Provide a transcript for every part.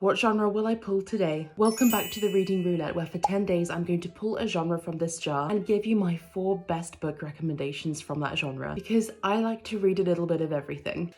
What genre will I pull today? Welcome back to the Reading Roulette, where for 10 days I'm going to pull a genre from this jar and give you my 4 best book recommendations from that genre, because I like to read a little bit of everything.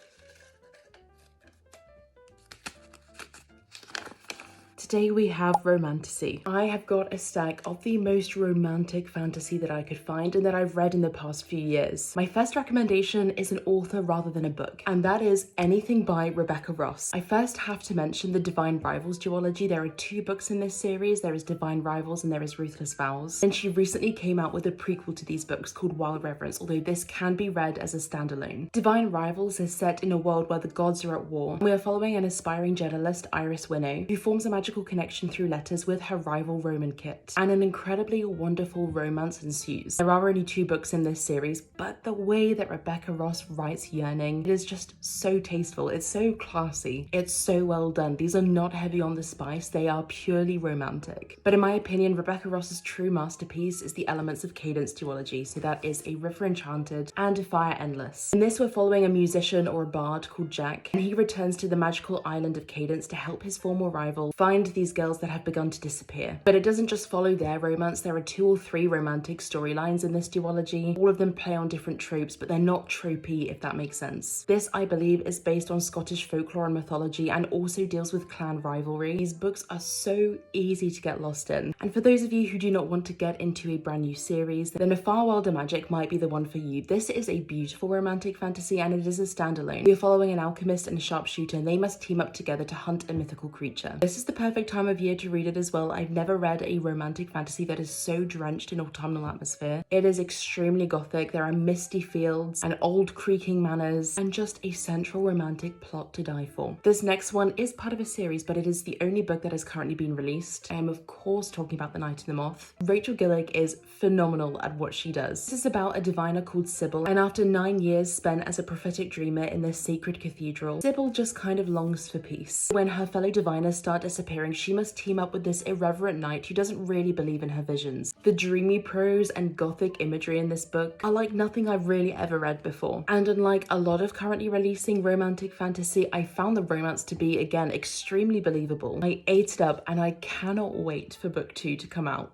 Today we have romantasy. I have got a stack of the most romantic fantasy that I could find and that I've read in the past few years. My first recommendation is an author rather than a book, and that is anything by Rebecca Ross. I first have to mention the Divine Rivals duology. There are 2 books in this series. There is Divine Rivals and there is Ruthless Vows. And she recently came out with a prequel to these books called Wild Reverence, although this can be read as a standalone. Divine Rivals is set in a world where the gods are at war. We are following an aspiring journalist, Iris Winnow, who forms a magical connection through letters with her rival Roman Kit, and an incredibly wonderful romance ensues. There are only 2 books in this series, but the way that Rebecca Ross writes yearning, it is just so tasteful. It's so classy. It's so well done. These are not heavy on the spice. They are purely romantic. But in my opinion, Rebecca Ross's true masterpiece is the Elements of Cadence duology. So that is A River Enchanted and A Fire Endless. In this, we're following a musician or a bard called Jack, and he returns to the magical island of Cadence to help his former rival find these girls that have begun to disappear. But it doesn't just follow their romance. There are 2 or 3 romantic storylines in this duology. All of them play on different tropes, but they're not tropey, if that makes sense. This, I believe, is based on Scottish folklore and mythology and also deals with clan rivalry. These books are so easy to get lost in. And for those of you who do not want to get into a brand new series, then A Far Wilder Magic might be the one for you. This is a beautiful romantic fantasy and it is a standalone. We are following an alchemist and a sharpshooter, and they must team up together to hunt a mythical creature. This is the perfect time of year to read it as well. I've never read a romantic fantasy that is so drenched in autumnal atmosphere. It is extremely gothic. There are misty fields and old creaking manors and just a central romantic plot to die for. This next one is part of a series, but it is the only book that has currently been released. I am of course talking about The Night of the Moth. Rachel Gillick is phenomenal at what she does. This is about a diviner called Sybil, and after 9 years spent as a prophetic dreamer in this sacred cathedral, Sybil just kind of longs for peace. When her fellow diviners start disappearing, she must team up with this irreverent knight who doesn't really believe in her visions. The dreamy prose and gothic imagery in this book are like nothing I've really ever read before. And unlike a lot of currently releasing romantic fantasy, I found the romance to be, again, extremely believable. I ate it up and I cannot wait for book 2 to come out.